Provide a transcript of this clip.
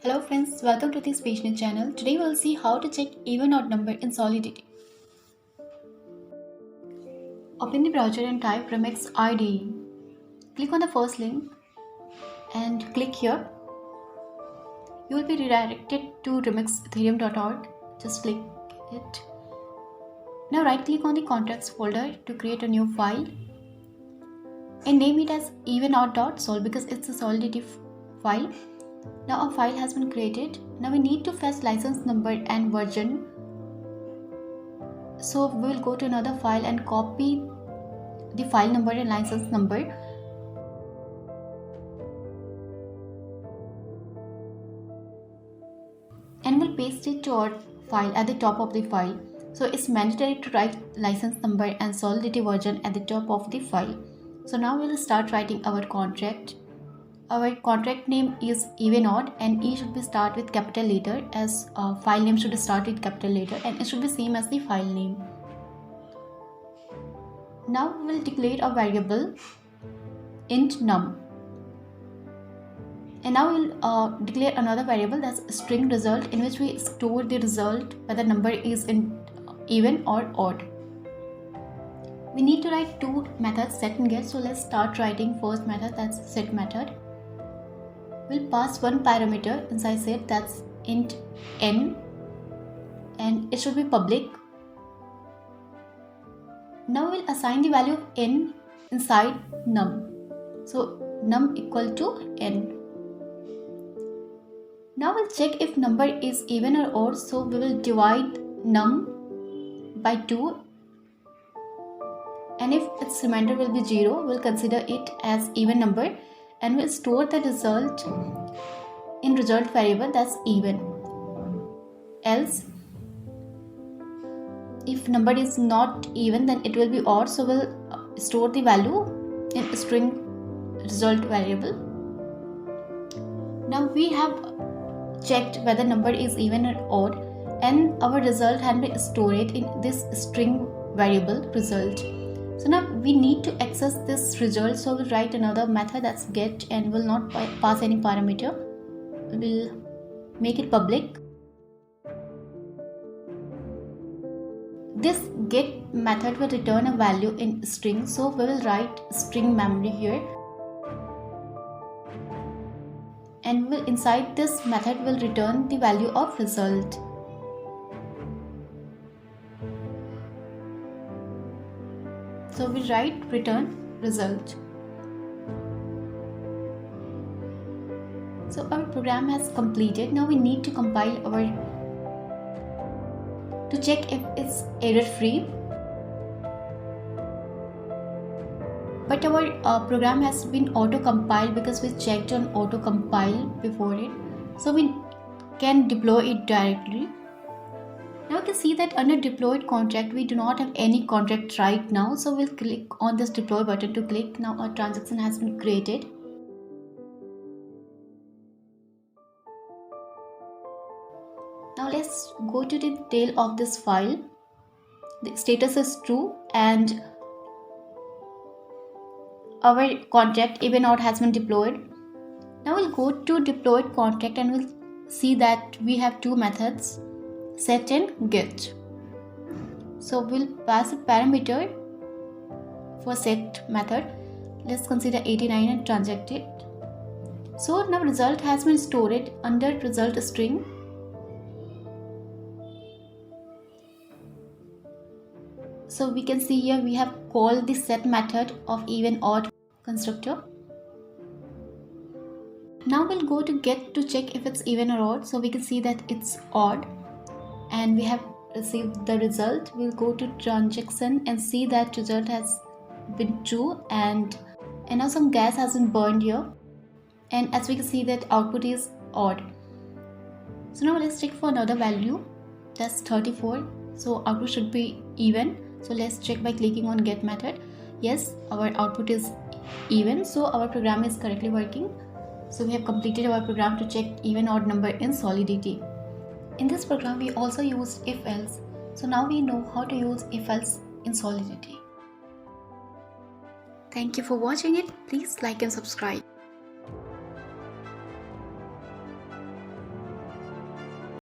Hello friends, welcome to this patient channel. Today we'll see how to check even odd number in Solidity. Open the browser and type Remix IDE. Click on the first link and click here. You will be redirected to remixethereum.org. Just click it. Now right click on the contracts folder to create a new file and name it as even-odd.sol because it's a Solidity file. Now a file has been created. Now we need to fetch license number and version. So we will go to another file and copy the file number and license number. And we'll paste it to our file at the top of the file. So it's mandatory to write license number and Solidity version at the top of the file. So now we'll start writing our contract. Our contract name is even odd and E should be start with capital letter as file name should start with capital letter and it should be same as the file name. Now we will declare a variable int num. And now we will declare another variable that's string result in which we store the result whether number is in even or odd. We need to write two methods set and get, so let's start writing first method, that's set method. We'll pass one parameter inside set, that's int n, and it should be public. Now we'll assign the value of n inside num, so num equal to n. Now we'll check if number is even or odd, so we will divide num by 2, and if its remainder will be 0, we'll consider it as even number and we'll store the result in result variable, that's even. Else, if number is not even, then it will be odd, so we'll store the value in string result variable. Now we have checked whether number is even or odd and our result has been stored in this string variable result. So now we need to access this result, so we'll write another method, that's get, and will not pass any parameter. We'll make it public. This get method will return a value in string, so we will write string memory here. And we'll, inside this method will return the value of result. So we write return result. So our program has completed. Now we need to compile to check if it's error free. But our program has been auto compiled because we checked on auto compile before it. So we can deploy it directly. Now you can see that under deployed contract we do not have any contract right now, so we'll click on this deploy button to click. Now our transaction has been created. Now let's go to the detail of this file. The status is true and our contract even odd has been deployed. Now we'll go to deployed contract and we'll see that we have two methods, set and get. So we'll pass a parameter for set method. Let's consider 89 and transact it. So now result has been stored under result string. So we can see here we have called the set method of even odd constructor. Now we'll go to get to check if it's even or odd. So we can see that it's odd and we have received the result. We'll go to transaction and see that result has been true and now some gas has been burned here, and as we can see that output is odd. So now let's check for another value, that's 34. So output should be even. So let's check by clicking on get method. Yes, our output is even, so our program is correctly working. So we have completed our program to check even odd number in Solidity. In this program we also used if else. So now we know how to use if else in Solidity. Thank you for watching it. Please like and subscribe.